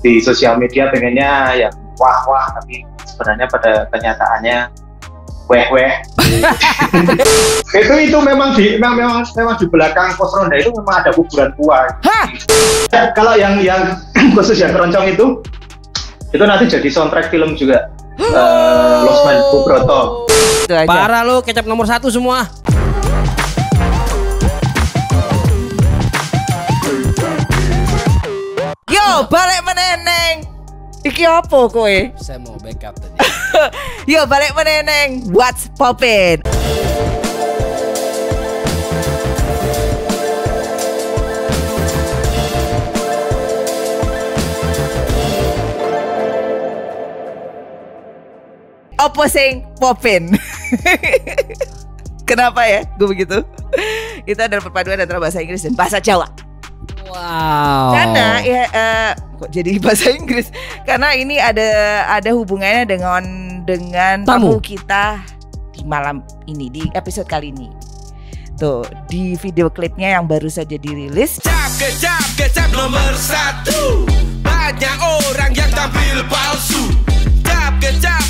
di sosial media pengennya yang wah tapi sebenarnya pada kenyataannya weh. itu memang di belakang pos ronda itu memang ada kuburan tua. Kalau yang khusus yang keroncong itu nanti jadi soundtrack film juga. Losman Bubroto. Parah lo, kecap nomor 1 semua. Yo, balik meneneng. Iki apa kowe? Saya mau backup tadi. Yo, balik meneneng. What's poppin'? Apa sing poppin'? Kenapa ya gue begitu? Itu adalah perpaduan antara bahasa Inggris dan bahasa Jawa. Wow. Karena ya kok jadi bahasa Inggris? Karena ini ada hubungannya dengan tamu kita di malam ini, di episode kali ini. Tuh, di video klipnya yang baru saja dirilis. Kecap nomor 1. Banyak orang yang tampil palsu.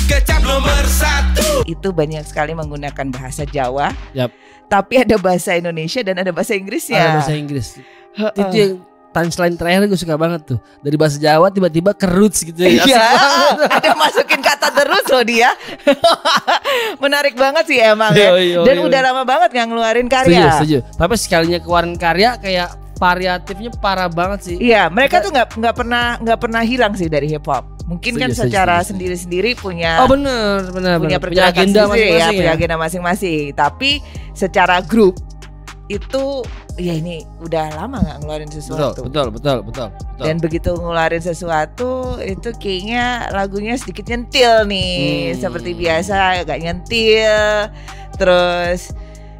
Kecap nomor 1. Itu banyak sekali menggunakan bahasa Jawa. Yap. Tapi ada bahasa Indonesia dan ada bahasa Inggrisnya. Ada bahasa Inggris. Itu yang punchline terakhir gue suka banget tuh. Dari bahasa Jawa tiba-tiba ke roots gitu ya. Iya, ada masukin kata the roots loh dia. Menarik banget sih emang ya. Dan udah lama banget nggak ngeluarin karya. Setuju. Tapi sekalinya keluarin karya kayak variatifnya parah banget sih. Iya, mereka tuh nggak pernah hilang sih dari hip hop. Mungkin kan secara sendiri-sendiri punya punya pergerakan sendiri ya, punya agenda masing-masing. Tapi secara grup itu ya ini udah lama nggak ngeluarin sesuatu. Betul. Dan begitu ngeluarin sesuatu itu kayaknya lagunya sedikit nyentil nih. Seperti biasa agak nyentil. Terus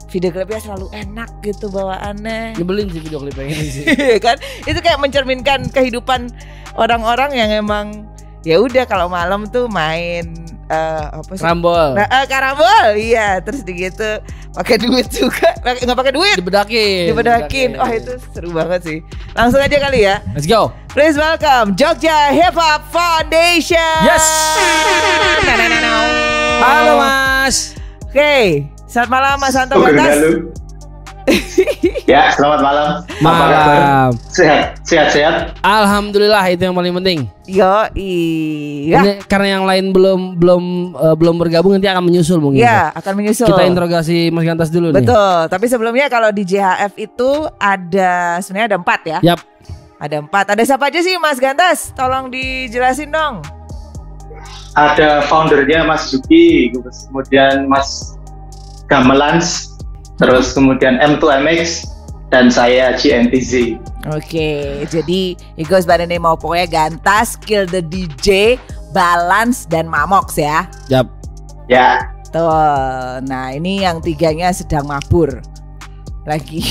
video klipnya selalu enak gitu bawaannya. Nyebelin sih video klipnya ini sih. Kan itu kayak mencerminkan kehidupan orang-orang yang emang ya udah kalau malam tuh main apa sih? Karambol. Karambol, iya. Terus gitu pakai duit juga, nggak pakai duit. Dibedakin. Oh itu seru banget sih. Langsung aja kali ya. Let's go. Please welcome Jogja Hip Hop Foundation. Yes. Halo Mas. Oke, selamat malam Mas Santo Batas. Ya, selamat malam. Malam. Sehat. Alhamdulillah, itu yang paling penting. Yo, iya. Ini karena yang lain belum bergabung, nanti akan menyusul mungkin. Iya, akan menyusul. Kita interogasi Mas Gantas dulu nih. Betul. Tapi sebelumnya kalau di JHF itu sebenarnya ada 4 ya. Yap. Ada 4. Ada siapa aja sih Mas Gantas? Tolong dijelasin dong. Ada foundernya Mas Zuki, kemudian Mas Gamelans, terus kemudian M2MX dan saya GNTZ. Oke, jadi it goes by the name of pokoknya Gantas, Kill the DJ, Balance dan Mamox ya. Yap. Ya. Tuh, nah ini yang 3-nya sedang mabur. Lagi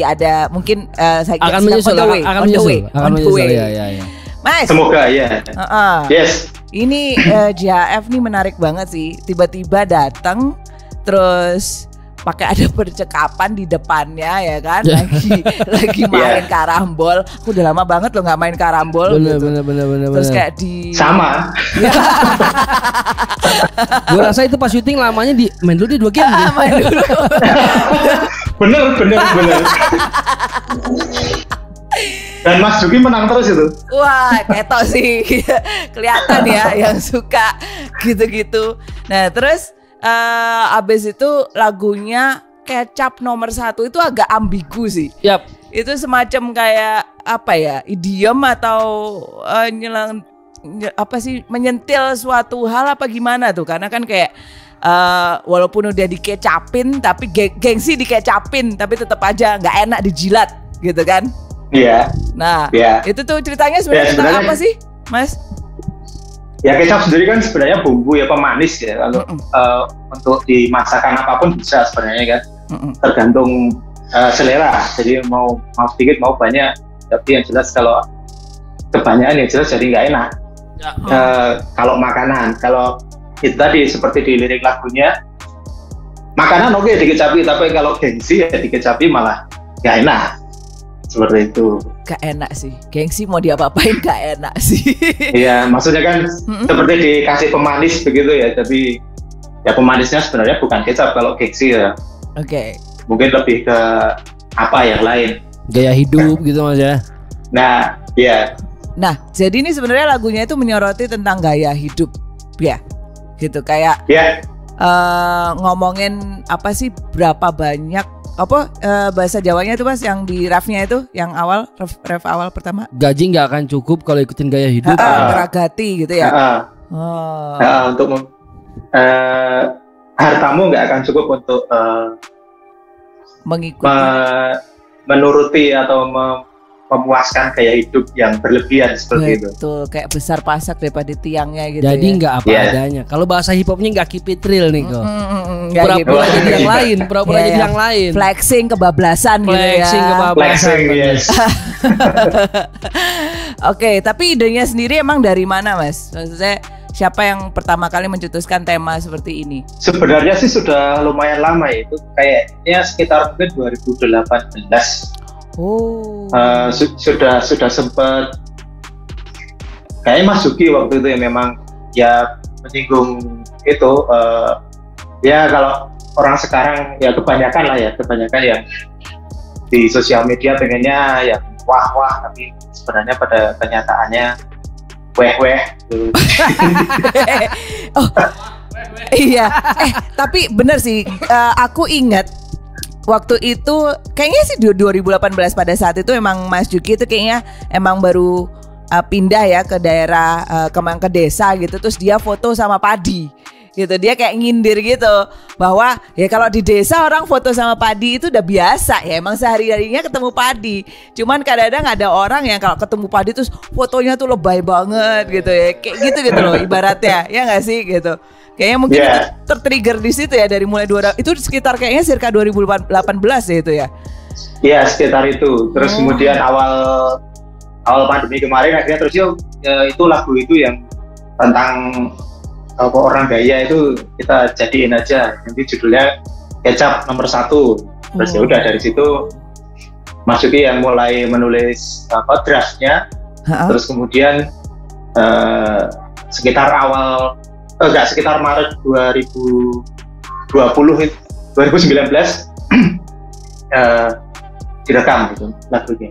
ada mungkin saya akan menyusul. Ya. Mas. Semoga ya. Yes. Ini JHF nih menarik banget sih. Tiba-tiba datang terus pakai ada percakapan di depannya ya kan, lagi main karambol. Aku udah lama banget loh nggak main karambol. Bener. Terus kayak di sama. Gue rasa itu pas syuting lamanya di main dulu di 2 game. Main dulu. bener. Dan Mas Juki menang terus itu. Wah, ketok sih. Kelihatan ya yang suka gitu-gitu. Nah terus abis itu lagunya Kecap nomor 1 itu agak ambigu sih. Yap. Itu semacam kayak apa ya, idiom atau menyentil suatu hal apa gimana tuh. Karena kan kayak walaupun udah dikecapin tapi gengsi dikecapin tapi tetap aja nggak enak dijilat gitu kan. Iya. Nah itu tuh ceritanya sebenarnya tentang apa sih Mas? Ya kecap sendiri kan sebenarnya bumbu ya, pemanis ya. Kalau untuk dimasakkan apapun bisa sebenarnya kan. Tergantung selera. Jadi mau sedikit mau banyak. Tapi yang jelas kalau kebanyakan yang jelas jadi nggak enak. Kalau makanan, kalau itu tadi seperti di lirik lagunya, makanan oke dikecapi, tapi kalau gengsi ya dikecapi malah nggak enak. Seperti itu. gak enak sih. Gengsi mau diapa-apain gak enak sih. Iya, maksudnya kan seperti dikasih pemanis begitu ya. Tapi ya pemanisnya sebenarnya bukan kecap kalau gengsi ya. Oke. Mungkin lebih ke apa yang lain. Gaya hidup gitu Mas ya. Nah, iya. Nah, jadi ini sebenarnya lagunya itu menyoroti tentang gaya hidup ya. Gitu kayak ngomongin apa sih berapa banyak bahasa Jawanya itu Mas yang di refnya itu yang awal ref awal pertama gaji nggak akan cukup kalau ikutin gaya hidup geragati gitu ya. Untuk hartamu nggak akan cukup untuk mengikuti menuruti atau memuaskan gaya hidup yang berlebihan seperti itu. Betul, kayak besar pasak daripada tiangnya gitu. Jadi nggak apa adanya. Kalau bahasa hip hopnya nggak keep it real nih kok. Pura-pura jadi yang lain, pura-pura jadi yang lain. Flexing kebablasan gitu ya. Flexing kebablasan. Yes. Oke, tapi idenya sendiri emang dari mana Mas? Maksudnya siapa yang pertama kali mencetuskan tema seperti ini? Sebenarnya sih sudah lumayan lama ya, itu kayaknya sekitar mungkin 2018. Sudah sempat kayaknya Mas Juki waktu itu ya memang ya menyinggung itu ya kalau orang sekarang ya kebanyakan yang di sosial media pengennya ya wah tapi sebenarnya pada kenyataannya weh iya tapi bener sih aku ingat waktu itu kayaknya sih 2018 pada saat itu emang Mas Juki itu kayaknya emang baru pindah ya ke daerah ke desa gitu, terus dia foto sama padi gitu, dia kayak nyindir gitu bahwa ya kalau di desa orang foto sama padi itu udah biasa ya, emang sehari-harinya ketemu padi, cuman kadang-kadang ada orang yang kalau ketemu padi terus fotonya tuh lebay banget gitu ya, kayak gitu loh ibaratnya ya nggak sih gitu. Kayaknya mungkin itu tertrigger di situ ya dari mulai itu sekitar kayaknya circa 2018 ya itu ya. Iya sekitar itu. Terus kemudian awal pandemi kemarin akhirnya terus itu lagu itu yang tentang orang gaya itu kita jadiin aja. Nanti judulnya Kecap Nomor 1. Terus ya udah dari situ Mas Juki yang mulai menulis draftnya. Terus kemudian sekitar Maret 2019 direkam gitu lagunya.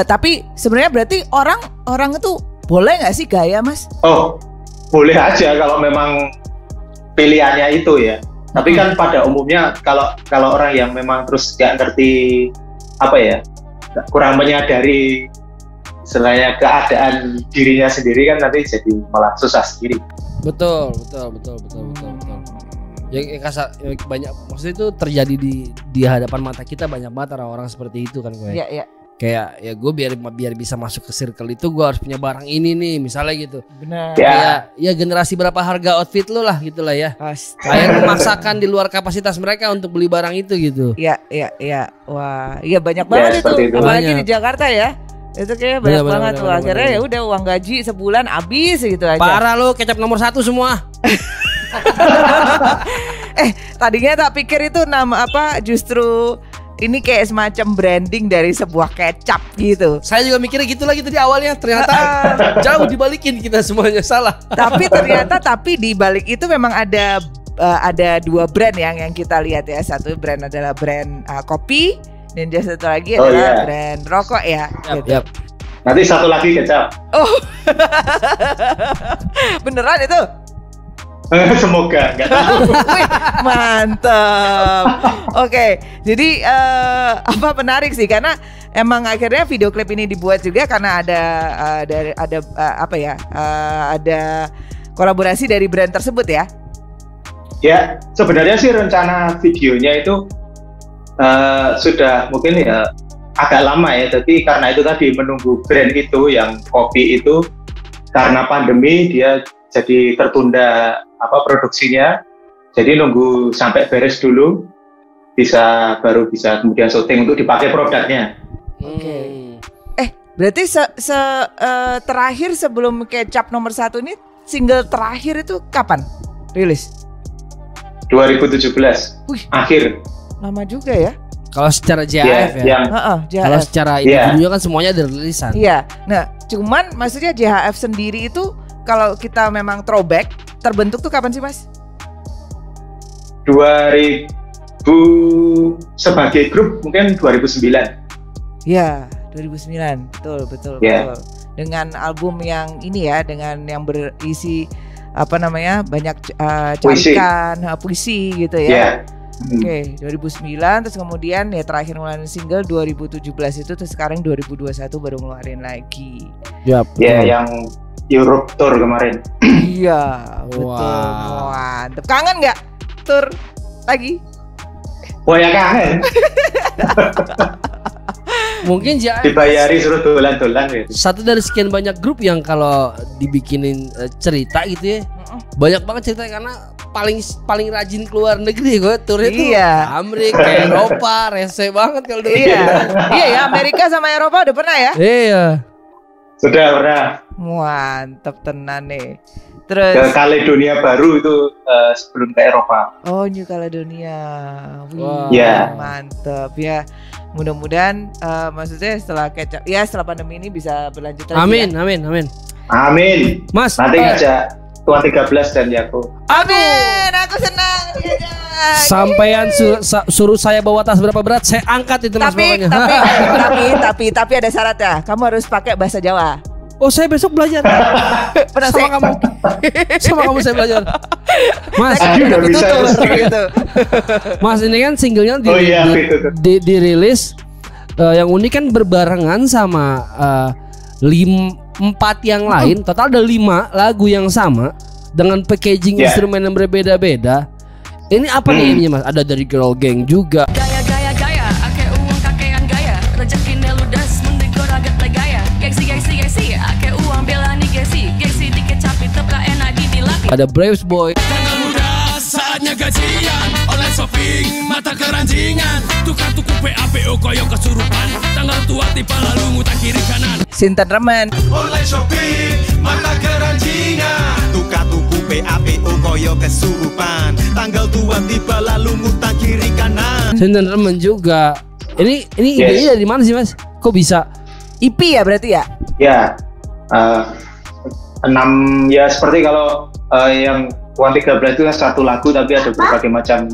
Tapi sebenarnya berarti orang itu boleh nggak sih gaya Mas? Oh boleh aja kalau memang pilihannya itu ya. Tapi kan pada umumnya kalau orang yang memang terus nggak ngerti kurang menyadari selain keadaan dirinya sendiri kan nanti jadi malah susah sendiri. Betul. Ya banyak maksudnya itu terjadi di hadapan mata kita, banyak banget orang seperti itu kan gue. Iya. Kayak ya gue biar bisa masuk ke circle itu gue harus punya barang ini nih misalnya gitu. Benar. Ya generasi berapa harga outfit lo lah gitulah ya. Kayak memaksakan di luar kapasitas mereka untuk beli barang itu gitu. Iya. Wah, iya banyak banget itu. Apalagi di Jakarta ya. Itu kayak banyak banget tuh. Akhirnya ya udah uang gaji sebulan habis gitu aja. Parah lo, Kecap Nomor 1 semua. Tadinya tak pikir itu nama justru ini kayak semacam branding dari sebuah kecap gitu. Saya juga mikirnya gitu lagi tadi awalnya, ternyata jauh dibalikin kita semuanya salah. Tapi ternyata di balik itu memang ada dua brand yang kita lihat ya. Satu brand adalah brand kopi. Dan dia satu lagi adalah brand rokok ya. Yap. Nanti satu lagi kecap. Oh, beneran itu? Semoga nggak tahu. Mantap. Oke, jadi menarik sih karena emang akhirnya video klip ini dibuat juga karena ada kolaborasi dari brand tersebut ya. Ya, sebenarnya sih rencana videonya itu sudah mungkin ya agak lama ya, tapi karena itu tadi menunggu brand itu yang kopi itu karena pandemi dia jadi tertunda produksinya, jadi nunggu sampai beres dulu baru bisa kemudian syuting untuk dipakai produknya. Oke. Berarti terakhir sebelum Kecap Nomor 1 ini single terakhir itu kapan rilis? 2017 akhir. Lama juga ya. Kalau secara JHF Kalau secara individunya kan semuanya ada rilisan. Iya. Nah, cuman maksudnya JHF sendiri itu kalau kita memang throwback terbentuk tuh kapan sih, Mas? 2000 sebagai grup mungkin 2009. Iya, 2009. Betul. Dengan album yang ini ya, dengan yang berisi banyak carikan puisi gitu ya. Oke, 2009 terus kemudian ya terakhir ngeluarin single 2017 itu, terus sekarang 2021 baru ngeluarin lagi. Yang Europe Tour kemarin. Iya, betul. Mantep. Kangen nggak tour lagi? Wah ya kangen. Mungkin dibayari suruh dolan-dolan gitu. Satu dari sekian banyak grup yang kalau dibikinin cerita gitu ya, banyak banget cerita karena paling rajin keluar negeri gue turnya tuh. Amerika, Eropa, rese banget kalau dulu. Iya ya, Amerika sama Eropa udah pernah ya? Iya. Sudah pernah. Mantep tenan nih. Terus ke Kaledonia Baru itu sebelum ke Eropa. Oh, New Caledonia. Mantep ya. Mudah-mudahan maksudnya setelah setelah pandemi ini bisa berlanjut lagi. Amin. Mas, nanti ngajak Tuan 13 dan Yaku. Amin, aku senang diajak. Sampean suruh saya bawa tas berapa berat, saya angkat itu mas bawanya. Tapi ada syaratnya. Kamu harus pakai bahasa Jawa. Oh, saya besok belajar. Sama kamu saya belajar. Mas, Mas ini kan singlenya dirilis yang unik kan berbarengan sama 4 yang lain. Total ada 5 lagu yang sama dengan packaging instrumen yang berbeda-beda. Ini apa nih ininya Mas? Ada dari Girl Gang juga. Gaya ake uang kakean gaya rezeki neludas mendego ragat gaya gengsi ake uang belani gengsi dikit capit tepka enak didilaki. Ada Braves Boy. Tanggal muda saatnya gajian, oleh shopping mata keranjingan, tukar tuku PAPO koyo kesurupan, tanggal tua tiba lalu ngutang kiri kanan. Sinten remen. Oleh shopping mata keranjingan, tukar tuku PAPO koyo kesurupan, tanggal tua tiba lalu ngutang kiri kanan. Sinten remen juga. Ini idenya dari mana sih Mas? Kok bisa? EP ya berarti ya? Ya. 6 ya seperti kalau yang Tuan 13 itu kan satu lagu tapi ada berbagai macam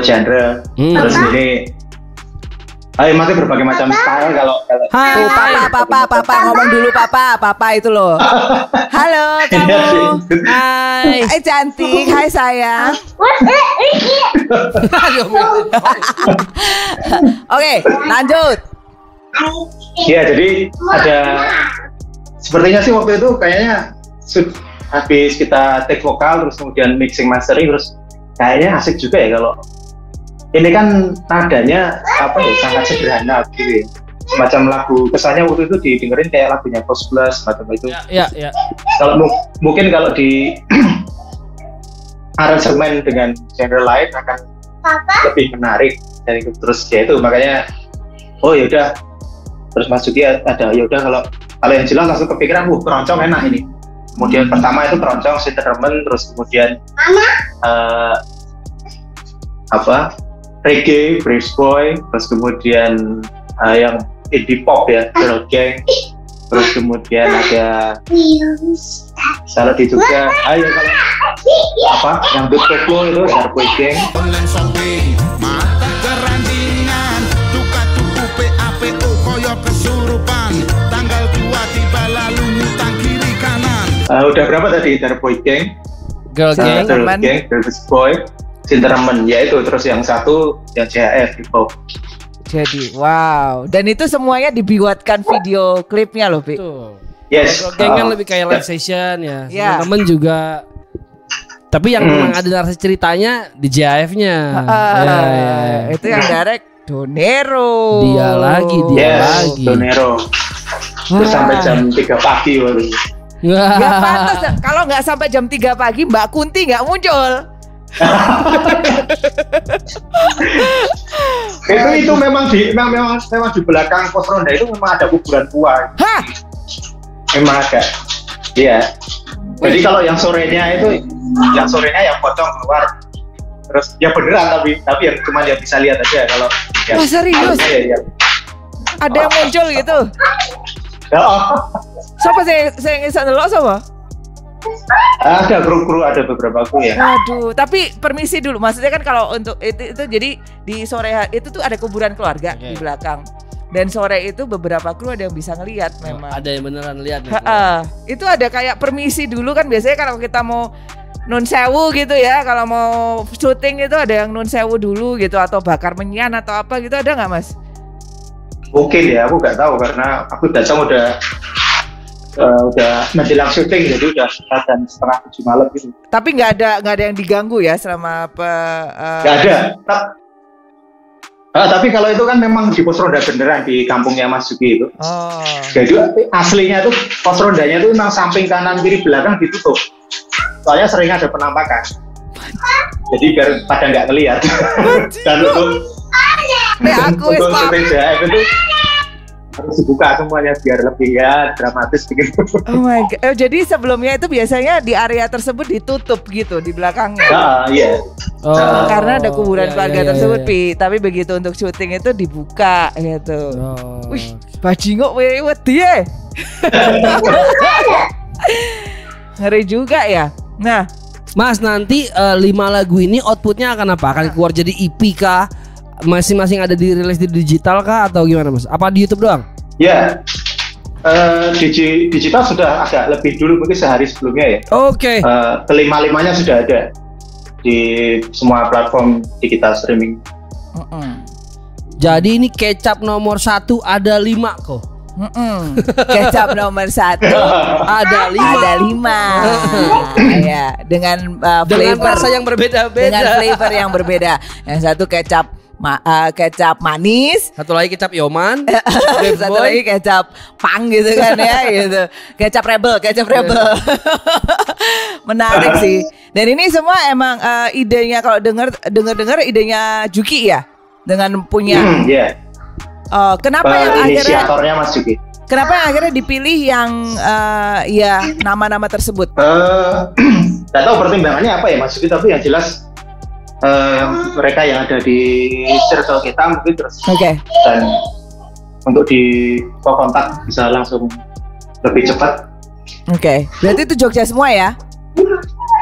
genre. Terus ini masih berbagai macam style kalau Papa ngomong dulu Papa itu loh. Halo kamu. Hai cantik, hai sayang. Oke, lanjut. Ya, jadi ada sepertinya sih waktu itu kayaknya habis kita take vokal terus kemudian mixing mastering terus kayaknya asik juga ya kalau ini kan nadanya sangat sederhana gitu ya. Semacam lagu kesannya waktu itu didengerin kayak lagunya Post Plus macam itu. Iya. Kalau mungkin kalau di aransemen dengan genre lain akan lebih menarik dan terus ya itu makanya yaudah terus Mas Juki ada yaudah kalau yang jelas langsung kepikiran keroncong enak ini. Kemudian pertama itu keroncong Sintermen, terus kemudian reggae, Braves Boy, terus kemudian yang indie pop ya, Girl Gang, terus kemudian ada kalau juga yang Big Popo itu Darboy Gang. Udah berapa tadi? Darboy Gang, Girl Gang, Braves Boy, Sintermen, ya itu terus yang satu yang JHF gitu. Jadi wow, dan itu semuanya dibuatkan video klipnya loh, Pi. Yes. Girl Gang kan lebih kayak live session ya. Sintermen juga. Tapi yang memang ada narasi ceritanya di JHF-nya. Itu yang direct Donero. Dia lagi. Donero. Terus sampai jam 3 pagi waktu itu. Gak pantas kalau nggak sampai jam 3 pagi Mbak Kunti nggak muncul. itu memang di belakang pos ronda itu memang ada kuburan tua. Hah? Memang ada. Iya. Jadi kalau yang sorenya yang pocong keluar terus ya beneran tapi yang cuma dia bisa lihat aja kalau ya. Wah serius? Ya. Ada yang muncul gitu? Siapa saya ngisah delok sama? Ada kru ada beberapa kru ya. Aduh, tapi permisi dulu. Maksudnya kan kalau untuk itu jadi di sore hari itu tuh ada kuburan keluarga di belakang. Dan sore itu beberapa kru ada yang bisa ngelihat memang. Ada yang beneran lihat. Itu ada kayak permisi dulu kan biasanya kalau kita mau nun sewu gitu ya, kalau mau syuting itu ada yang nun sewu dulu gitu atau bakar menyan atau apa gitu, ada nggak Mas? Mungkin ya, aku nggak tahu karena aku datang udah menjelang syuting jadi udah sekitar 6:30 malam gitu. Tapi nggak ada yang diganggu ya selama nggak ada. Tapi kalau itu kan memang di pos ronda beneran di kampungnya Mas Juki itu. Jadi aslinya itu pos rondanya itu memang samping kanan kiri belakang ditutup. Soalnya sering ada penampakan. Jadi biar pada nggak ngelihat. Dan untuk sepeda itu harus dibuka semuanya biar lebih ya dramatis begitu. Oh my god. Jadi sebelumnya itu biasanya di area tersebut ditutup gitu di belakangnya. Iya. Karena ada kuburan keluarga tersebut, Pi. Tapi begitu untuk syuting itu dibuka gitu. Wih, bajingok wedi ya. Ngeri juga ya. Nah, Mas nanti 5 lagu ini outputnya akan apa? Akan keluar jadi EP kah? Masing-masing ada dirilis di digital kah atau gimana Mas? Apa di YouTube doang? Ya, digital sudah agak lebih dulu mungkin sehari sebelumnya ya. Oke. Kelima-limanya sudah ada di semua platform digital streaming. Jadi ini Kecap nomor 1 ada 5 kok. Kecap nomor 1 ada 5. Ya, dengan flavor rasa yang berbeda-beda. Dengan flavor yang berbeda. Yang satu kecap manis, satu lagi kecap Yoman, satu lagi kecap pang gitu kan ya gitu. Kecap rebel. Menarik sih. Dan ini semua emang idenya kalau dengar idenya Juki ya, dengan punya. Kenapa yang akhirnya inisiatornya Mas Juki? Kenapa yang akhirnya dipilih yang ya nama-nama tersebut? Nggak tahu pertimbangannya apa ya Mas Juki, tapi yang jelas mereka yang ada di circle kita mungkin terus. Dan untuk di kontak bisa langsung lebih cepat. Berarti itu Jogja semua ya?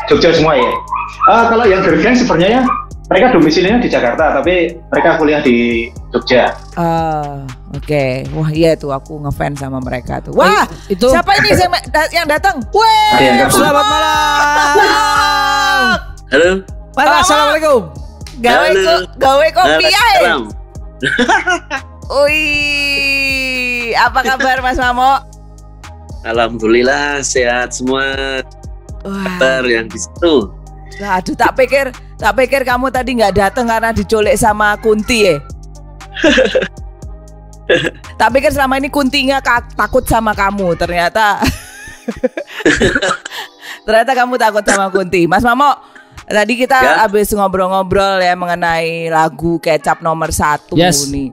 Jogja semua ya. Kalau yang Gergen sebenarnya mereka domisilinya di Jakarta tapi mereka kuliah di Jogja. Wah iya tuh aku ngefans sama mereka tuh. Wah itu siapa ini yang datang? Selamat malam. Halo. Assalamualaikum. Gawe kopi ya. Wih, apa kabar Mas Mamo? Alhamdulillah sehat semua. Kabar yang di situ. Aduh, tak pikir kamu tadi nggak datang karena diculik sama Kunti ya. Tak pikir selama ini Kuntinya takut sama kamu, ternyata kamu takut sama Kunti. Mas Mamo, tadi kita habis ngobrol-ngobrol ya mengenai lagu Kecap nomor 1 nih.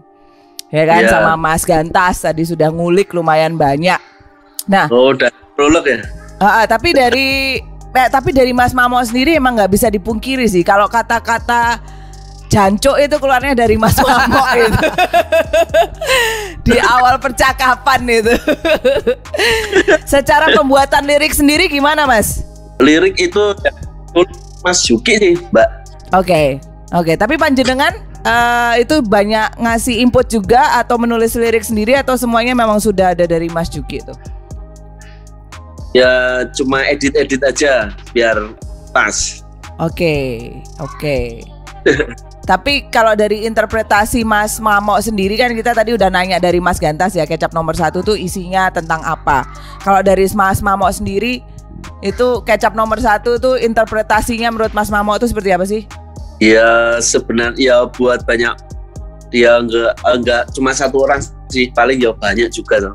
Ya kan sama Mas Gantas tadi sudah ngulik lumayan banyak. Nah, udah prolog ya. Tapi dari Mas Mamo sendiri emang nggak bisa dipungkiri sih kalau kata-kata jancuk itu keluarnya dari Mas Mamo itu. Di awal percakapan itu. Secara pembuatan lirik sendiri gimana Mas? Lirik itu Mas Juki sih Mbak. Oke. Tapi panjenengan itu banyak ngasih input juga atau menulis lirik sendiri atau semuanya memang sudah ada dari Mas Juki itu? Ya cuma edit aja biar pas. Oke. Tapi kalau dari interpretasi Mas Mamo sendiri kan kita tadi udah nanya dari Mas Gantas ya, Kecap nomor 1 tuh isinya tentang apa. Kalau dari Mas Mamo sendiri itu Kecap nomor 1 tuh interpretasinya menurut Mas Mamo itu seperti apa sih? Ya sebenarnya buat banyak. Ya enggak cuma satu orang sih, paling ya banyak juga tuh.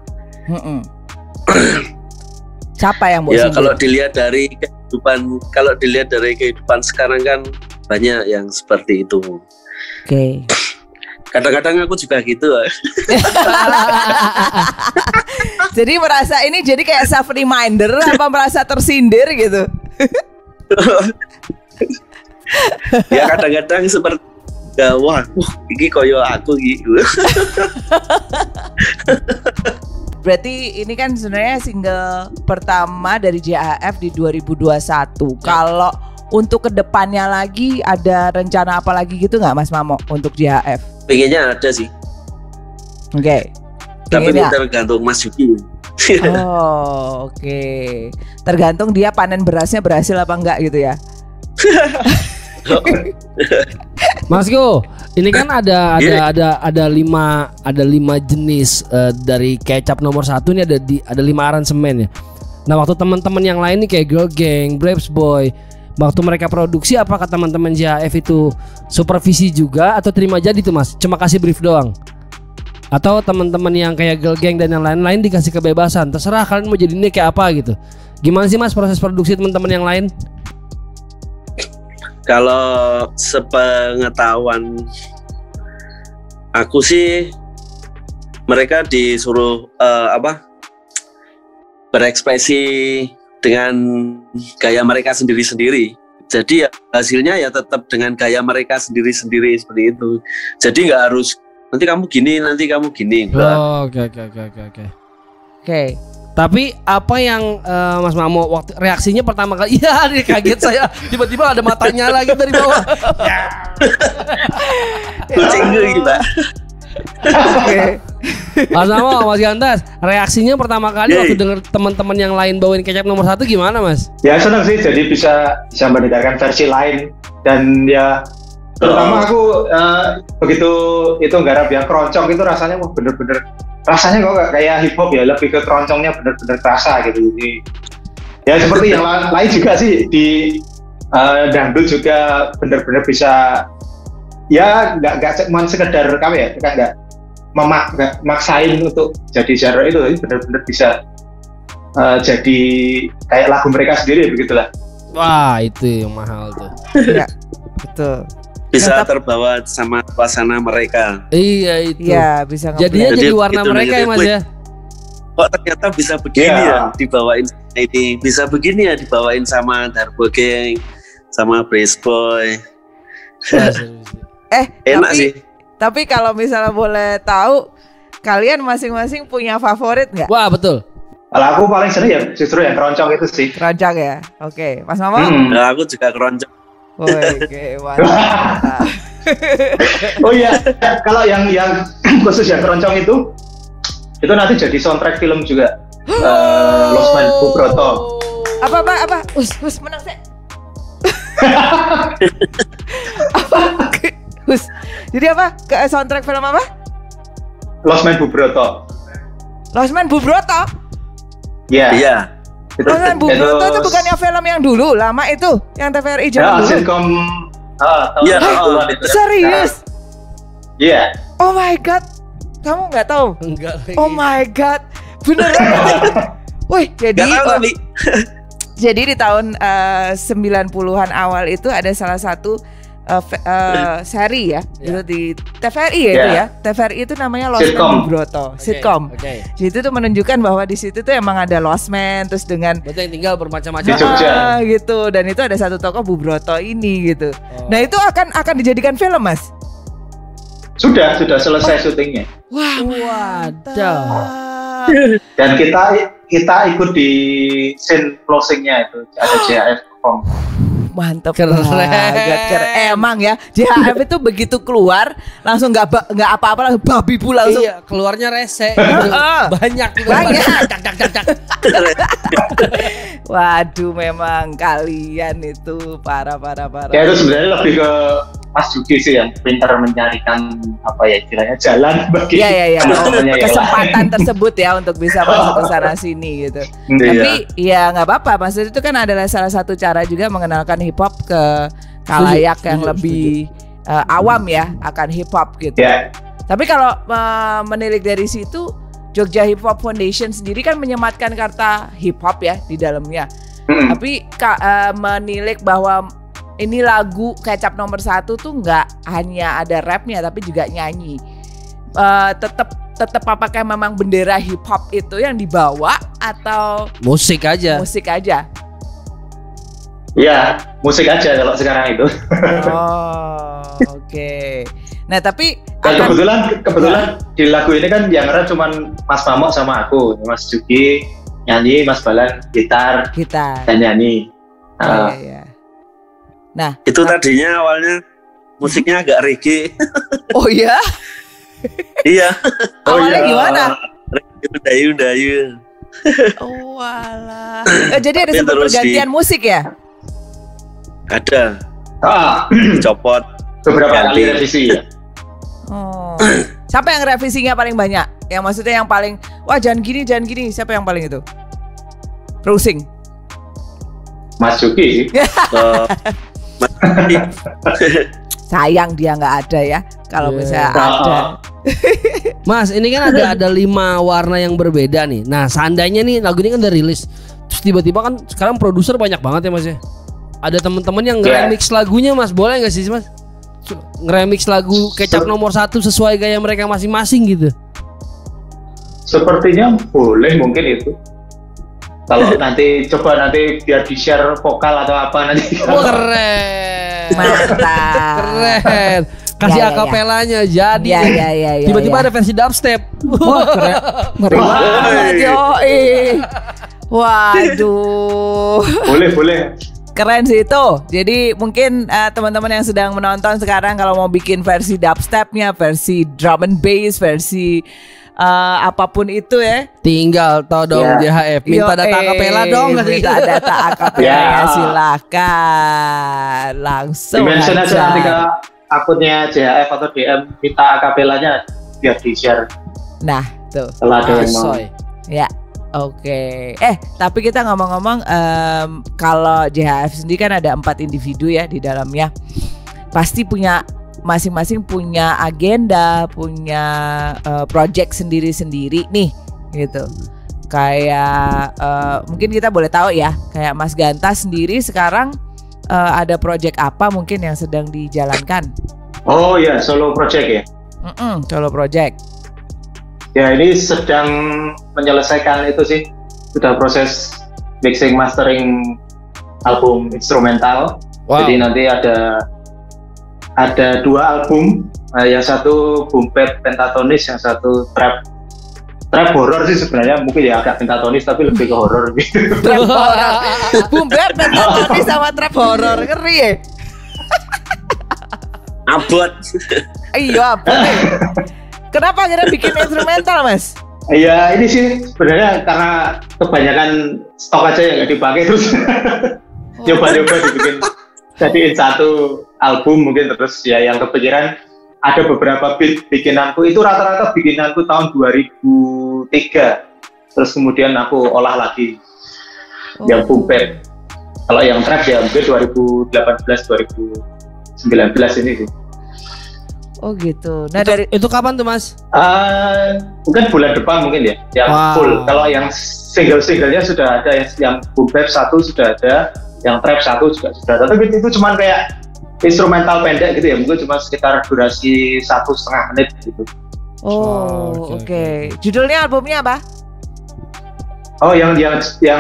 Siapa yang ya kalau dilihat dari kehidupan sekarang kan banyak yang seperti itu. Kadang-kadang aku juga gitu. Jadi merasa ini jadi kayak self reminder apa merasa tersindir gitu? Ya kadang-kadang seperti wah, ini koyo aku gitu. Berarti ini kan sebenarnya single pertama dari JHF di 2021. Kalau untuk kedepannya lagi ada rencana apa lagi gitu nggak Mas Mamo untuk JHF? Pengennya ada sih. Oke. Tapi ini tergantung Mas Yuki. Oh, oke. Tergantung dia panen berasnya berhasil apa enggak gitu ya. Mas Go, ini kan ada 5 jenis dari kecap nomor 1 ini ada 5 aransemen ya. Nah, waktu teman-teman yang lain nih kayak Girl Gang, Braves Boy, waktu mereka produksi apakah teman-teman JHF itu supervisi juga atau terima jadi tuh Mas? Cuma kasih brief doang. Atau teman-teman yang kayak Girl Gang dan yang lain-lain dikasih kebebasan, terserah kalian mau jadi ini kayak apa gitu. Gimana sih Mas proses produksi teman-teman yang lain? Kalau sepengetahuan aku sih mereka disuruh berekspresi dengan gaya mereka sendiri-sendiri. Jadi ya hasilnya ya tetap dengan gaya mereka sendiri-sendiri seperti itu. Jadi nggak harus nanti kamu gini, nanti kamu gini. Oh, oke. Tapi apa yang Mas Mamo waktu reaksinya pertama kali? Iya, dia kaget saya. Tiba-tiba ada matanya lagi dari bawah. Kucing gitu, Pak. Oke. Mas Mamo, Mas Gantas, reaksinya pertama kali waktu dengar teman-teman yang lain bawain kecap nomor 1 gimana, Mas? Ya senang sih, jadi bisa mendengarkan versi lain dan ya terutama aku begitu itu nggarap yang keroncong itu rasanya wah bener-bener rasanya kok gak kayak hip hop ya, lebih ke keroncongnya bener-bener terasa gitu. Jadi ya seperti yang lain juga sih di dangdut juga bener-bener bisa ya nggak cuma sekedar rekam ya, kan nggak maksain untuk jadi genre itu, bener-bener bisa jadi kayak lagu mereka sendiri begitulah. Wah itu yang mahal tuh. Ya betul. Bisa terbawa sama suasana mereka. Iya itu. Iya bisa. Jadinya jadi warna mereka ya Mas ya. Kok ternyata bisa begini ya dibawain ini, bisa begini ya dibawain sama Darbo Gang, sama Brace Boy. Enak sih. Tapi kalau misalnya boleh tahu, kalian masing-masing punya favorit nggak? Wah betul. Kalau aku paling sering ya justru yang keroncong itu sih. Keroncong ya. Oke, Mas Mamo? Nah, aku juga keroncong. Oke, mantap. Oh iya, kalau yang khusus yang keroncong itu nanti jadi soundtrack film juga. Losman Bubroto. Apa? Us menang sih. Us. Jadi apa? Ke soundtrack film apa? Losman Bubroto. Losman Bubroto? Iya. Iya. Losman Bubroto itu bukannya film yang dulu, lama itu, yang TVRI zaman dulu. Sitcom. Iya. Serius? Iya. Oh my god. Kamu nggak tahu? Enggak lagi. Oh my god. Beneran. Wih, jadi di tahun 90-an awal itu ada salah satu seri ya, itu di TVRI ya itu ya. TVRI itu namanya Losman Bubroto, sitcom. Jadi itu tuh menunjukkan bahwa di situ tuh emang ada Losman terus dengan betul yang tinggal bermacam-macam gitu, dan itu ada satu tokoh Bubroto ini gitu. Nah, itu akan dijadikan film, Mas? Sudah selesai syutingnya. Wah, waduh. Dan kita ikut di scene closingnya itu ada JHF perform. Mantap, keren. Emang ya JHF itu begitu keluar langsung nggak apa-apa, langsung babi pula langsung. Iya, keluarnya rese. banyak. Waduh, memang kalian itu parah. Ya itu sebenarnya lebih ke Mas Juki sih yang pintar mencarikan apa ya istilahnya jalan bagi kesempatan tersebut ya untuk bisa masuk ke sana sini gitu. Tapi ya nggak apa-apa, maksud itu kan adalah salah satu cara juga mengenalkan hip hop ke khalayak yang lebih awam ya akan hip hop gitu. Tapi kalau menilik dari situ, Jogja Hip Hop Foundation sendiri kan menyematkan kata hip hop ya di dalamnya. Tapi menilik bahwa ini lagu Kecap nomor 1 tuh nggak hanya ada rapnya tapi juga nyanyi. Tetap apakah memang bendera hip hop itu yang dibawa atau musik aja? Ya, musik aja kalau sekarang itu. Oh, oke. Nah, tapi kebetulan di lagu ini kan yang ngerap cuman Mas Mamok sama aku, Mas Juki nyanyi, Mas Balan gitar dan nyanyi. Iya. Nah, itu tadinya awalnya musiknya agak reggae. Oh iya? Iya. Awalnya gimana? Dayu. Oh walah. Jadi ada sempat pergantian musik ya? Ada. Copot. Beberapa kali revisi ya. Oh. Siapa yang revisinya paling banyak? Yang maksudnya yang paling, wah jangan gini. Siapa yang paling itu? Browsing. Mas Juki. Sayang dia nggak ada ya. Kalau misalnya ada. Mas, ini kan ada 5 warna yang berbeda nih. Nah, seandainya nih lagu ini kan udah rilis, terus tiba-tiba kan sekarang produser banyak banget ya Mas ya. Ada teman-teman yang nge-remix lagunya Mas, boleh nggak sih Mas? Nge-remix lagu Kecap nomor 1 sesuai gaya mereka masing-masing gitu. Sepertinya boleh mungkin itu. Kalau nanti biar di-share vokal atau apa nanti. Oh, keren. Mantap. Keren. Kasih akapelanya jadi. Ya. Tiba-tiba ada versi dubstep. Wah, keren. Ngeri banget yoi. Waduh. Boleh. Keren sih itu. Jadi mungkin teman-teman yang sedang menonton sekarang kalau mau bikin versi dubstepnya, versi drum and bass, versi apapun itu ya, tinggal todong JHF minta data akapela dong, minta data akapela silakan langsung dimention aja nanti ke akunnya JHF atau DM minta akapelanya biar di share. Nah tuh kalau ada yang mau ya. Oke. Tapi kita ngomong-ngomong kalau JHF sendiri kan ada 4 individu ya di dalamnya. Pasti punya masing-masing punya agenda, punya project sendiri-sendiri nih gitu. Kayak mungkin kita boleh tahu ya, kayak Mas Ganta sendiri sekarang ada project apa mungkin yang sedang dijalankan? Oh ya, solo project ya. Solo project. Ya ini sedang menyelesaikan itu sih, sudah proses mixing mastering album instrumental. Wow. Jadi nanti ada 2 album, yang satu boom bap pentatonis, yang satu trap horror sih sebenarnya, mungkin ya agak pentatonis tapi lebih ke horror gitu. Trap horror, boom bap pentatonis sama trap horror, ngeri ya. Abot. Iya abot. Kenapa akhirnya bikin instrumental Mas? Iya ini sih sebenarnya karena kebanyakan stok aja yang nggak dipakai, terus coba-coba dibikin jadiin satu album mungkin. Terus ya yang kepikiran ada beberapa beat bikinanku, itu rata-rata bikinanku tahun 2003, terus kemudian aku olah lagi yang boom bap. Kalau yang trap ya mungkin 2018-2019 ini sih. Oh gitu. Nah dari itu kapan tuh Mas? Mungkin bulan depan mungkin ya, yang full. Kalau yang single-singlenya sudah ada, yang boom bap 1 sudah ada, yang trap 1 juga sudah ada. Tapi itu cuma kayak instrumental pendek gitu ya, mungkin cuma sekitar durasi 1,5 menit gitu. Oh oke. Judulnya albumnya apa? Oh yang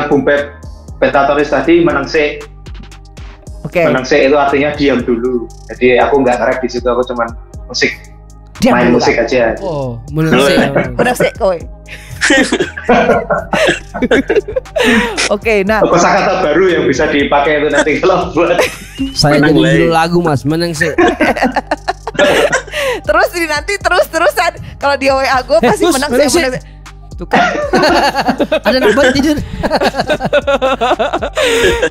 boom bap pentatonis tadi, Menengse. Oke. Menengse itu artinya diam dulu. Jadi aku nggak nge-rap di situ, aku cuma musik, main musik aja. Oh, Menengse kowe. Oke, nah kosakata baru yang bisa dipakai itu nanti kalau buat saya jadi judul lagu Mas, Menengse. Terus nanti terus-terusan kalau di WA gue pasti Menengse. Tuh kan. Ada nambah tidur.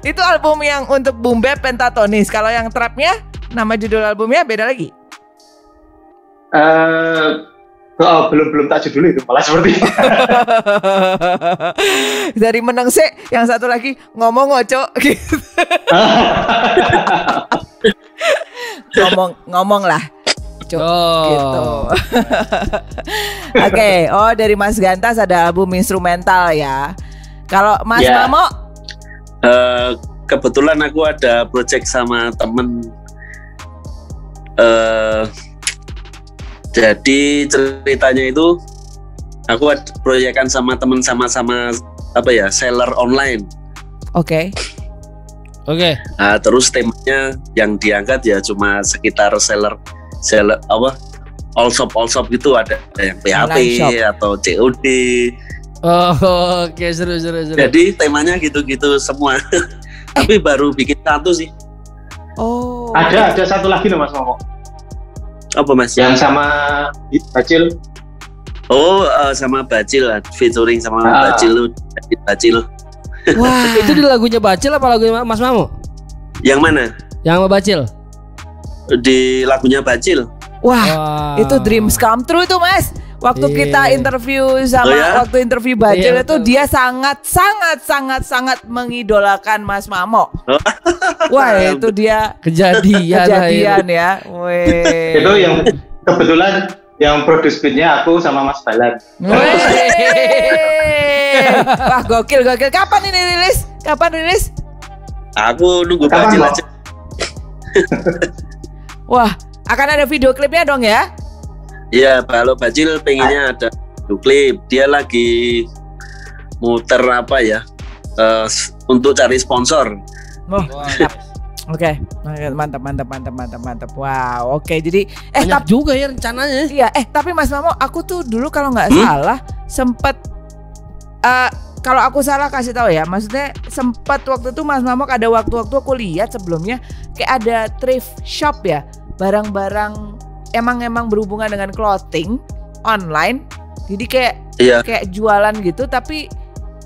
Itu album yang untuk boom bap pentatonis. Kalau yang trapnya, nama judul albumnya beda lagi. Belum tak judul itu, malah seperti dari Menengse, yang satu lagi ngomong ngocok gitu. ngomong lah. Gitu. Oke. Oh dari Mas Gantas ada album instrumental ya. Kalau Mas Mamo? Kebetulan aku ada project sama temen. Jadi ceritanya itu aku ada proyekan sama temen sama-sama apa ya, seller online. Oke. Oke. Nah, terus temanya yang diangkat ya cuma sekitar seller apa? All shop gitu, ada yang PHP atau COD. Oke, seru. Jadi temanya gitu-gitu semua. Tapi baru bikin satu sih. Oh. Ada satu lagi loh Mas Momo. Apa Mas? Yang sama Bacil. Oh, sama Bacil lah, featuring sama Bacil. Wah, itu di lagunya Bacil apa lagunya Mas Mamo? Yang mana? Yang sama Bacil. Di lagunya Bacil. Wah, itu dreams come true tuh Mas. Waktu kita interview sama waktu interview Bacil itu dia sangat mengidolakan Mas Mamo. Wah, itu dia kejadian ya. Weh. Itu yang kebetulan yang produce beatnya aku sama Mas Balan. Wah, gokil. Kapan ini rilis? Aku nunggu Bacil aja. Wah, akan ada video klipnya dong ya? Iya, kalau Bacil pengennya ada video klip. Dia lagi muter apa ya? Untuk cari sponsor. Oke, mantap. Wow, oke. Jadi banyak juga ya rencananya. Iya, tapi Mas Mamo, aku tuh dulu kalau nggak salah sempat kalau aku salah kasih tahu ya. Maksudnya sempat waktu itu Mas Mamo ada waktu aku lihat sebelumnya kayak ada thrift shop ya, barang-barang emang berhubungan dengan clothing online. Jadi kayak jualan gitu, tapi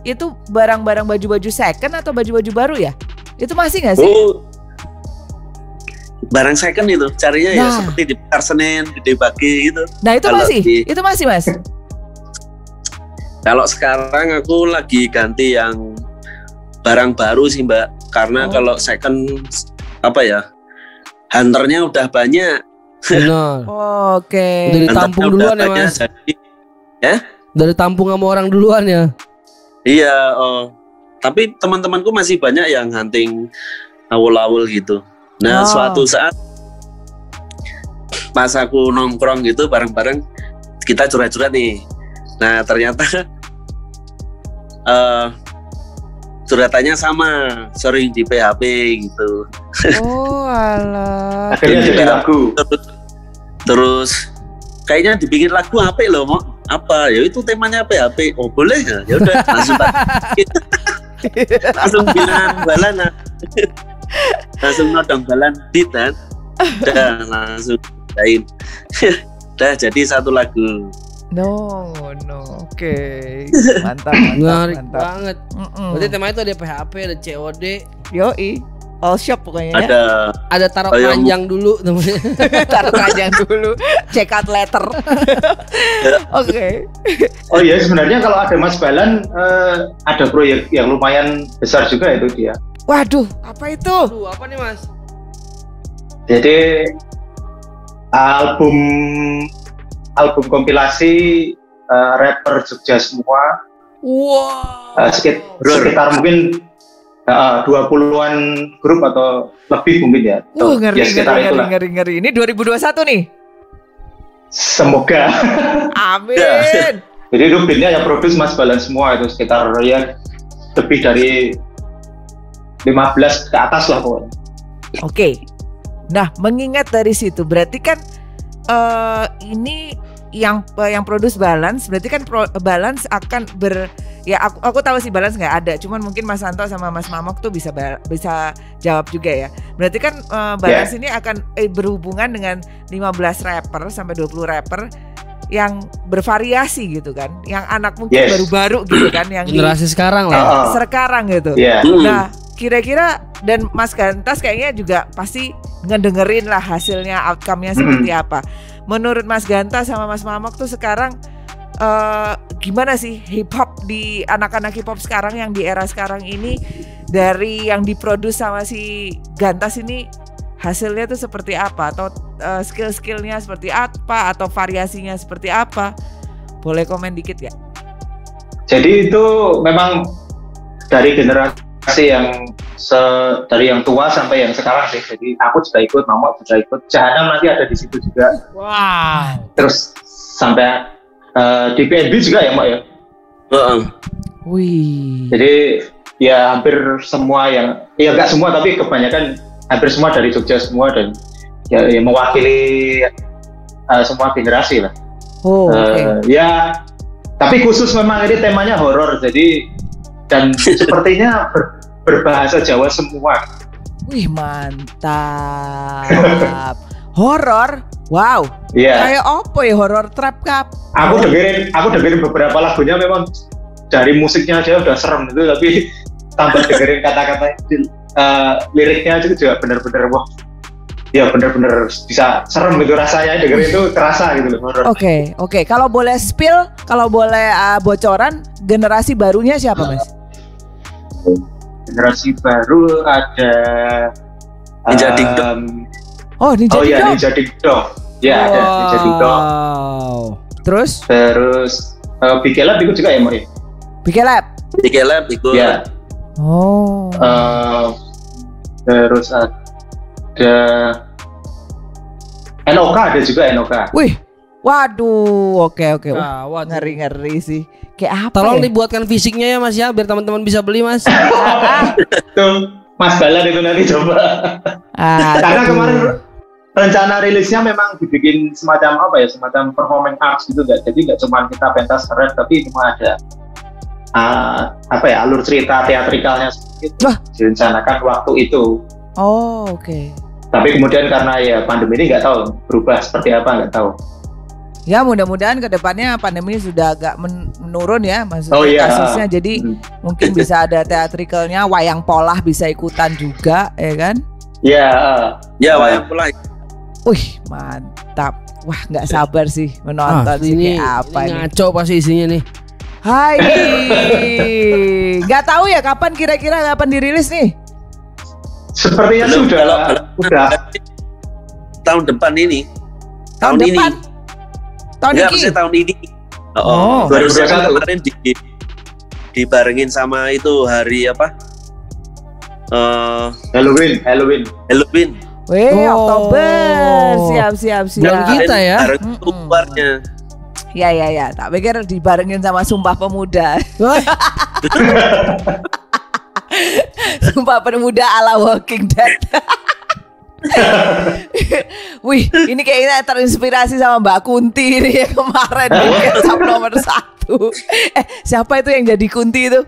itu barang-barang baju-baju second atau baju-baju baru ya? Itu masih nggak sih? Barang second itu carinya ya seperti di Pasar Senen, Gede Bage gitu. Nah itu masih Mas. Kalau sekarang aku lagi ganti yang barang baru sih Mbak, karena kalau second apa ya, hunternya udah banyak. Benar. Oke. Udah ditampung duluan ya Mas. Udah ditampung sama orang duluan ya. Iya. Tapi teman-temanku masih banyak yang hunting awal-awal gitu. Nah, suatu saat pas aku nongkrong gitu bareng-bareng, kita curhat-curhat nih. Nah, ternyata curhatannya sama, sering di PHP gitu. Oh alah. Akhirnya jadi lagu. Terus kayaknya dibikin lagu apa loh, mau apa? Ya itu temanya PHP. Oh boleh ya udah langsung bilang Balan. Langsung nodong Balan beat kan. Udah langsung lain. Udah jadi satu lagu. No, oke. Mantap. Menarik banget. Berarti temanya itu ada PHP, ada COD. Yoi. All shop pokoknya ada taruh keranjang dulu namanya. Taruh keranjang dulu. Check out letter. Oke. Oh iya, sebenarnya kalau ada Mas Balan ada proyek yang lumayan besar juga itu dia. Waduh, apa itu? Apa nih Mas? Jadi album kompilasi rapper Jogja semua. Wow. Sekitar mungkin 20-an grup atau lebih mungkin ya. Ngeri. Ini 2021 nih. Semoga. Amin. Jadi itu beatnya yang produce Mas Balan semua, itu sekitar ya lebih dari 15 ke atas lah pokoknya. Oke. Nah, mengingat dari situ berarti kan ini yang produce Balance, berarti kan Balance akan ya aku tahu sih Balance nggak ada, cuman mungkin Mas Santo sama Mas Mamok tuh bisa jawab juga ya. Berarti kan Balance ini akan berhubungan dengan 15 rapper sampai 20 rapper yang bervariasi gitu kan, yang anak mungkin baru-baru gitu kan, yang generasi sekarang lah. Sekarang gitu. Nah, kira-kira dan Mas Gantas kayaknya juga pasti ngedengerin lah hasilnya, outcome-nya seperti apa. Menurut Mas Gantas sama Mas Mamok tuh sekarang gimana sih hip hop di anak-anak hip hop sekarang yang di era sekarang ini, dari yang diproduksi sama si Gantas ini hasilnya tuh seperti apa, atau skill-skillnya seperti apa, atau variasinya seperti apa? Boleh komen dikit ya? Jadi itu memang dari generasi yang dari yang tua sampai yang sekarang sih. Jadi aku juga ikut, Mamok juga ikut, Jahanam nanti ada di situ juga. Wow. Terus sampai di PNB juga ya Mak ya. Wih. Jadi ya hampir semua ya nggak semua tapi kebanyakan hampir semua dari Jogja semua dan ya mewakili semua generasi lah. Ya tapi khusus memang ini temanya horor jadi dan sepertinya berbahasa Jawa semua. Wih mantap. Horor, wow. Kayak apa ya horor trap kap? Aku dengerin beberapa lagunya memang dari musiknya aja udah serem itu tapi tambah dengerin kata-kata liriknya juga benar-benar wah ya benar-benar bisa serem gitu rasanya dengerin itu terasa gitu loh. Oke. Kalau boleh spill, kalau boleh bocoran generasi barunya siapa Mas? Generasi baru ada Ninja Dingdong. Ninja Dingdong. Ninja Dingdong. Ya ada Ninja Dingdong. Terus Bikelab ikut juga ya Mo? Bikelab ikut. Ya. Terus ada NOK ada juga NOK. Wih, waduh, oke. Ngeri sih. Kayak apa? Tolong dibuatkan fisiknya ya Mas ya, biar teman-teman bisa beli Mas. Tuh, Mas Balan itu nanti coba. Karena kemarin rencana rilisnya memang dibikin semacam performing arts gitu jadi nggak cuma kita pentas keren tapi cuma ada alur cerita teatrikalnya gitu. Direncanakan waktu itu. Oke. Tapi kemudian karena ya pandemi ini nggak tahu berubah seperti apa nggak tahu. Ya mudah-mudahan kedepannya pandemi sudah agak menurun ya maksudnya kasusnya jadi mungkin bisa ada teatrikalnya, wayang polah bisa ikutan juga ya kan? Ya wayang polah. Wih mantap, wah nggak sabar sih menonton ini apa ini ngaco pasti isinya nih. Hai, nggak tahu ya kapan kira-kira dirilis nih? Sepertinya sudah tahun depan ini. Tahun depan? Tahun ini. 2021 kemarin dibarengin sama itu hari apa? Halloween. Wih, Oktober. Siap. Dan kita ya. Keluarnya. Ya. Tak pikir dibarengin sama Sumpah Pemuda. Sumpah Pemuda ala Walking Dead. Wih, ini kayaknya terinspirasi sama Mbak Kunti ini ya kemarin di Kecap nomor 1. Siapa itu yang jadi Kunti itu?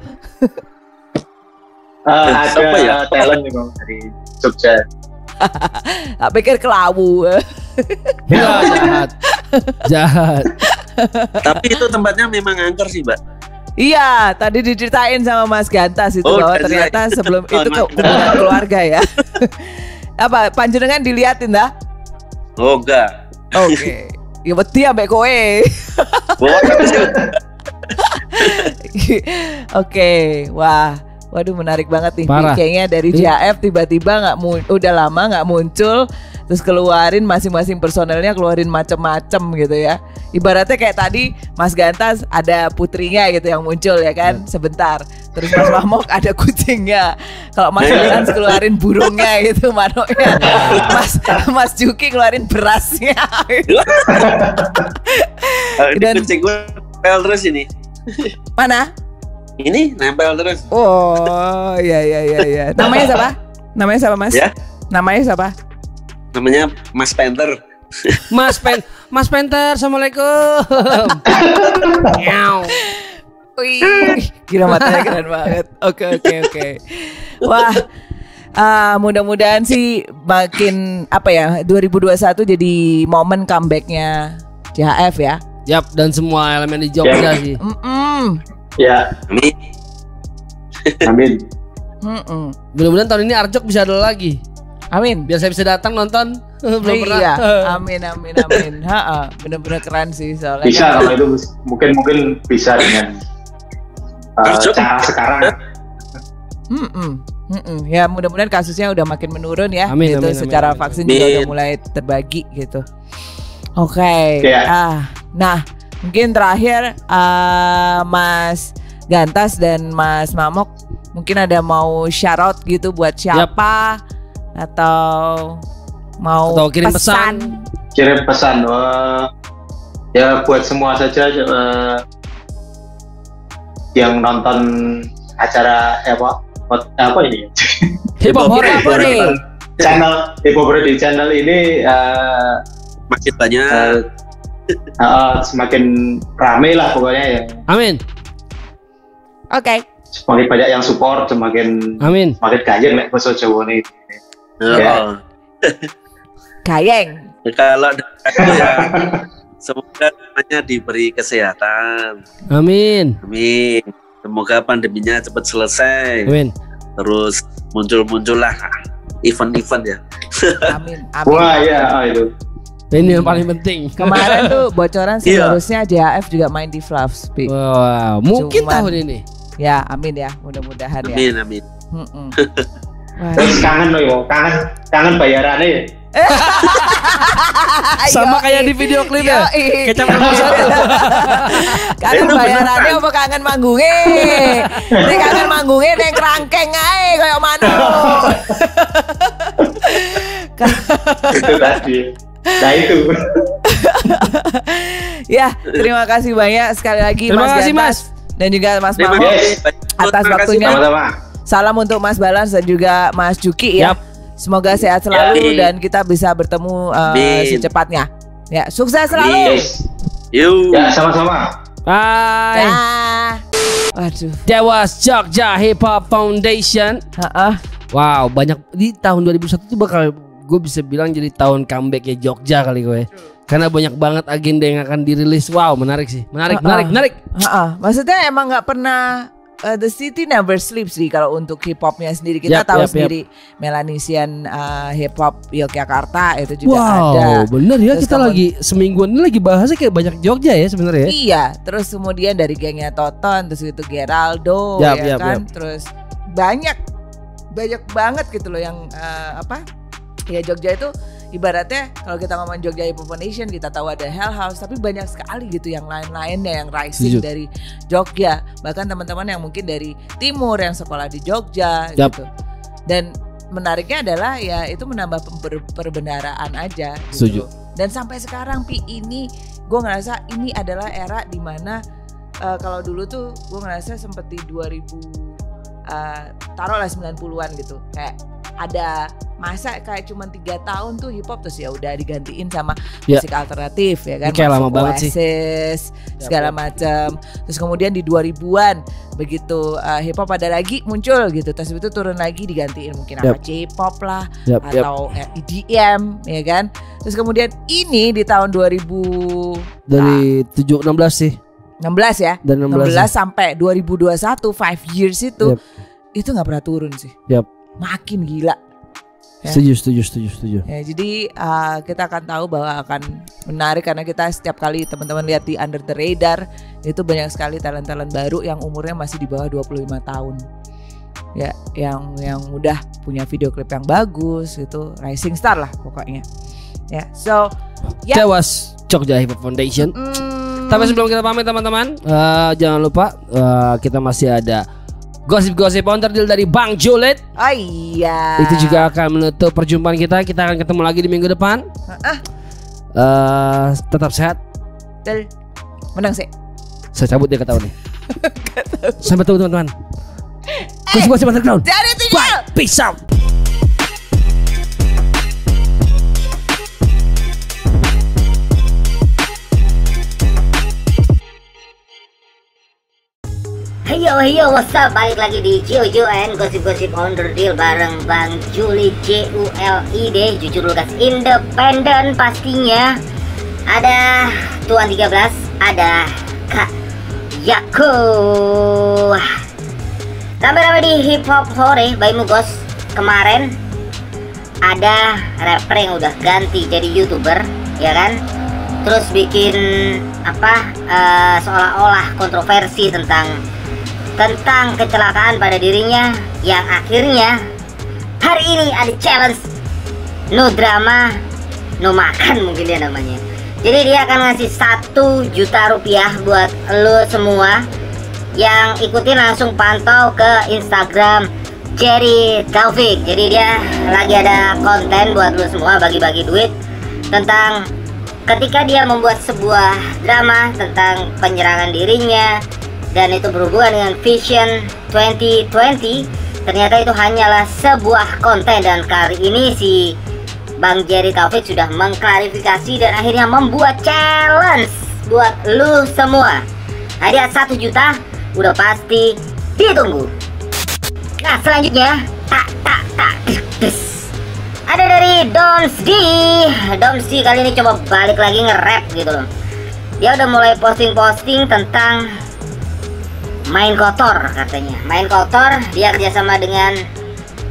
Ada talent juga dari Jogja. Tak pikir Kelawu. Jahat. Tapi itu tempatnya memang angker sih Mbak. Iya, tadi diceritain sama Mas Gantas itu bahwa ternyata sebelum itu hubungan keluarga ya. Apa panjenengan diliatin dah? Oh enggak. Oke. Ya beti ambek kowe. Oke, wah. Waduh menarik banget nih. Kayaknya dari JAF tiba-tiba udah lama nggak muncul, terus keluarin masing-masing personelnya keluarin macem-macem gitu ya. Ibaratnya kayak tadi Mas Gantas ada putrinya gitu yang muncul ya kan sebentar. Terus Mas Mamok ada kucingnya. Kalau Mas Gantas keluarin burungnya gitu, manoknya. Mas Juki keluarin berasnya. Dan kucing gue nempel terus ini. Mana? Ini nempel terus. Oh, iya. Namanya siapa, Mas? Ya? Namanya siapa? Namanya Mas Panther. Mas Panther, assalamualaikum. Meow. Wih, gila matanya keren banget. Oke. Wah, mudah-mudahan sih makin 2021 jadi momen comebacknya JHF ya. Yap, dan semua elemen di Jogja sih. Ya, amin. Mudah-mudahan tahun ini Arjok bisa ada lagi. Amin. Biar saya bisa datang nonton. Belum pernah. Iya. Amin. Bener-bener keren sih soalnya. Bisa kalau itu mungkin bisa dengan cara sekarang. Ya mudah-mudahan kasusnya udah makin menurun ya. Amin, gitu. Secara vaksin juga udah mulai terbagi gitu. Oke. Nah. Mungkin terakhir Mas Gantas dan Mas Mamok mungkin ada mau shout out gitu buat siapa atau mau kirim pesan. Kirim pesan ya buat semua saja yang nonton acara apa ini? Hip Hop Hore. Channel Hip Hop Hore di channel ini makin banyak. Semakin rame lah pokoknya ya. Amin. Oke. Semakin banyak yang support, semakin gayeng nek basa Jawa nih. Ya. Gayeng. Kalau ya, semoga semuanya diberi kesehatan. Amin. Semoga pandeminya cepat selesai. Amin. Terus muncul-muncullah event-event ya. Amin. Wah ya, itu. Ini yang paling penting. Kemarin tuh bocoran seharusnya JHF juga main di Fluffs. Wow, mungkin tahun ini. Ya, amin ya, mudah-mudahan ya. Amin. Terus kangen loh, kangen bayarannya ya. Sama kayak di video klip ya. Kecap kangen bayarannya apa kangen manggungnya? Ini kangen manggungnya yang kerangkeng aja kayak mana? Itu tadi. Nah itu. Ya, terima kasih banyak sekali lagi Mas Gatas dan juga Mas Mamo atas waktunya. Sama-sama. Salam untuk Mas Balans dan juga Mas Juki ya. Semoga sehat selalu dan kita bisa bertemu secepatnya. Ya, sukses selalu. Yuk. Ya, sama-sama. Bye. Waduh. That was Jogja Hip Hop Foundation. Wow, banyak di tahun 2001 tuh bakal gue bisa bilang jadi tahun comeback ya Jogja kali gue. Karena banyak banget agenda yang akan dirilis. Wow, menarik sih. Menarik. Maksudnya emang nggak pernah the city never sleeps sih kalau untuk hip hopnya sendiri. Kita tahu sendiri Melanesian hip hop Yogyakarta itu juga ada. Wow, bener ya. Terus kita lagi semingguan ini lagi bahasnya kayak banyak Jogja ya sebenarnya. Iya, terus kemudian dari gengnya Toton, terus itu Geraldo, kan. Terus banyak banget gitu loh yang ya Jogja itu ibaratnya kalau kita ngomong Jogja Hip Hop Foundation kita tahu ada Hell House, tapi banyak sekali gitu yang lain-lainnya yang rising dari Jogja, bahkan teman-teman yang mungkin dari timur yang sekolah di Jogja gitu. Dan menariknya adalah ya itu menambah perbendaharaan aja gitu. Dan sampai sekarang ini gue ngerasa ini adalah era dimana kalau dulu tuh gue ngerasa sempet di 2000 taruhlah 90-an gitu, kayak ada masa kayak cuma 3 tahun tuh hip hop terus ya udah digantiin sama musik alternatif ya kan, kayak lama banget sih segala macam. Terus kemudian di 2000-an begitu hip hop ada lagi muncul gitu, terus itu turun lagi digantiin mungkin sama J-pop lah atau EDM ya kan. Terus kemudian ini di tahun 2000 dari 16 sih 16 ya, dan 16 sampai 2021 5 years itu nggak pernah turun sih. Makin gila. Ya. Setuju. Ya, jadi kita akan tahu bahwa akan menarik karena kita setiap kali teman-teman lihat di Under the Radar itu banyak sekali talent-talent baru yang umurnya masih di bawah 25 tahun. Ya, yang udah punya video klip yang bagus itu rising star lah pokoknya. Ya, so that was Jogja Hip Hop Foundation. Tapi sebelum kita pamit teman-teman, jangan lupa kita masih ada gosip-gosip onderdil dari Bang Julid. Oh iya. Itu juga akan menutup perjumpaan kita. Kita akan ketemu lagi di minggu depan. Tetap sehat. Menang sih. Saya cabut dia ketahuan nih. Sampai ketemu teman-teman. Gosip-gosip underground. Jadi tinggal. Peace out. Heyo, what's up? Balik lagi di Jojo and Gosip-Gosip Onderdil bareng Bang Julid JULID. Jujur lugas independen pastinya. Ada Tuan 13, ada Kak Yako. Rame-rame di Hip Hop Hore by Mugos. Kemarin ada rapper yang udah ganti jadi YouTuber, ya kan? Terus bikin seolah-olah kontroversi tentang kecelakaan pada dirinya, yang akhirnya hari ini ada challenge no drama no makan mungkin dia namanya. Jadi dia akan ngasih 1 juta rupiah buat lo semua yang ikutin, langsung pantau ke Instagram Jerry Taufik. Jadi dia lagi ada konten buat lo semua, bagi-bagi duit tentang ketika dia membuat sebuah drama tentang penyerangan dirinya dan itu berhubungan dengan Vision 2020, ternyata itu hanyalah sebuah konten. Dan kali ini si Bang Jerry Taufik sudah mengklarifikasi dan akhirnya membuat challenge buat lu semua. Hadiah 1 juta udah pasti ditunggu. Nah selanjutnya ada dari Domsdi kali ini coba balik lagi nge-rap gitu loh. Dia udah mulai posting-posting tentang main kotor katanya. Main kotor, dia kerjasama dengan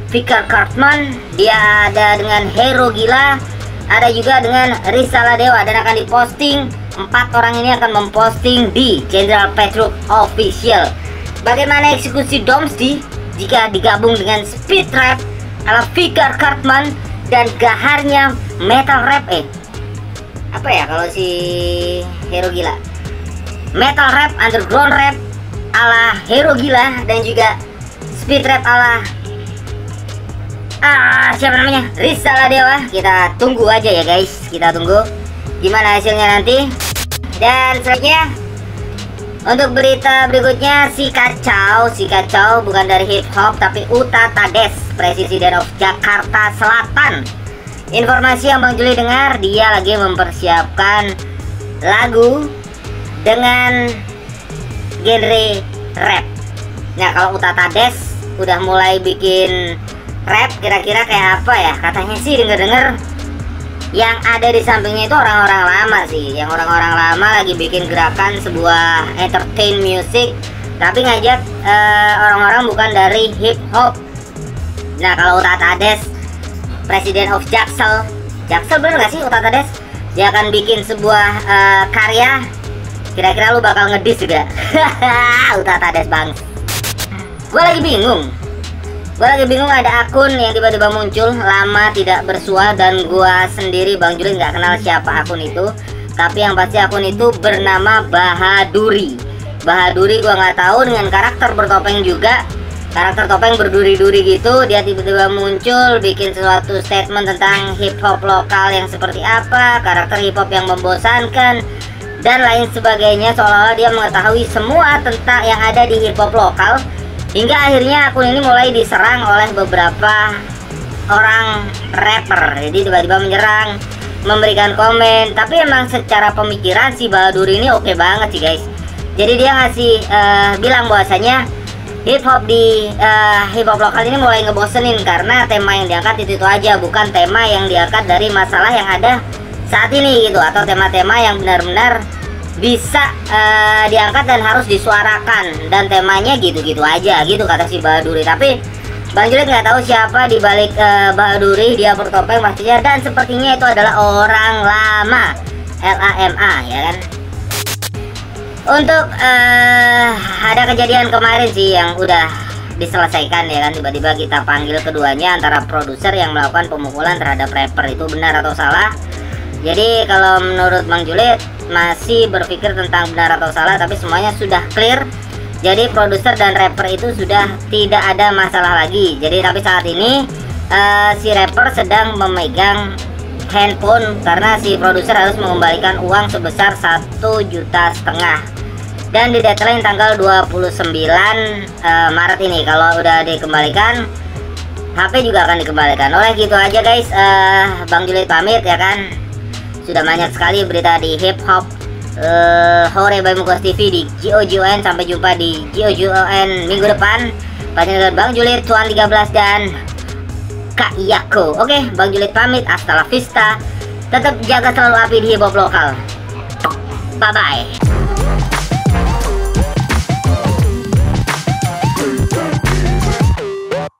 Fikar Cartman, dia ada dengan Hero Gila, ada juga dengan Rizal Dewa, dan akan diposting. 4 orang ini akan memposting di General Petruk Official. Bagaimana eksekusi Domsdi jika digabung dengan speed rap ala Fikar Cartman dan gaharnya metal rap? Apa ya kalau si Hero Gila? Metal rap, underground rap ala Hero Gila, dan juga speed rap ala siapa namanya? Rizal Dewa. Kita tunggu aja ya guys, kita tunggu gimana hasilnya nanti. Dan selanjutnya untuk berita berikutnya, si kacau bukan dari hip hop tapi Utatades, Presiden of Jakarta Selatan. Informasi yang Bang Juli dengar, dia lagi mempersiapkan lagu dengan genre rap. Nah kalau Utatades udah mulai bikin rap, kira-kira kayak apa ya? Katanya sih denger-denger yang ada di sampingnya itu orang-orang lama sih. Yang orang-orang lama lagi bikin gerakan sebuah entertain music, tapi ngajak orang-orang bukan dari hip hop. Nah kalau Utatades, Presiden of Jaksel bener gak sih Utatades? Dia akan bikin sebuah karya, kira-kira lu bakal ngedis juga. Utatades bang. Gue lagi bingung ada akun yang tiba-tiba muncul lama tidak bersua, dan gua sendiri Bang Juli nggak kenal siapa akun itu, tapi yang pasti akun itu bernama Bahaduri gua nggak tahu, dengan karakter bertopeng juga, karakter topeng berduri-duri gitu. Dia tiba-tiba muncul bikin sesuatu statement tentang hip hop lokal yang seperti apa, karakter hip hop yang membosankan dan lain sebagainya, seolah-olah dia mengetahui semua tentang yang ada di hip hop lokal. Hingga akhirnya akun ini mulai diserang oleh beberapa orang rapper. Jadi tiba-tiba menyerang, memberikan komen. Tapi emang secara pemikiran si Bahaduri ini oke banget sih guys. Jadi dia ngasih bilang bahwasanya hip hop di hip hop lokal ini mulai ngebosenin karena tema yang diangkat itu aja, bukan tema yang diangkat dari masalah yang ada saat ini gitu, atau tema-tema yang benar-benar bisa diangkat dan harus disuarakan, dan temanya gitu-gitu aja gitu kata si Bahaduri. Tapi Bang Juliet nggak tahu siapa di balik Bahaduri, dia bertopeng pastinya, dan sepertinya itu adalah orang lama, LAMA ya kan. Untuk ada kejadian kemarin sih yang udah diselesaikan ya kan, tiba-tiba kita panggil keduanya antara produser yang melakukan pemukulan terhadap rapper, itu benar atau salah? Jadi kalau menurut Bang Juliet masih berpikir tentang benar atau salah, tapi semuanya sudah clear. Jadi produser dan rapper itu sudah tidak ada masalah lagi. Jadi tapi saat ini si rapper sedang memegang handphone karena si produser harus mengembalikan uang sebesar 1,5 juta, dan di deadline tanggal 29 Maret ini. Kalau udah dikembalikan, HP juga akan dikembalikan. Oleh gitu aja guys, Bang Juliet pamit ya kan. Sudah banyak sekali berita di hip hop Hore by Mugos TV di GOJON. Sampai jumpa di GOJON minggu depan. Panjang Bang Juliet, Tuan 13 dan Kak Yako. Oke, Bang Juliet pamit. Hasta la vista. Tetap jaga selalu api di hip hop lokal. Bye bye.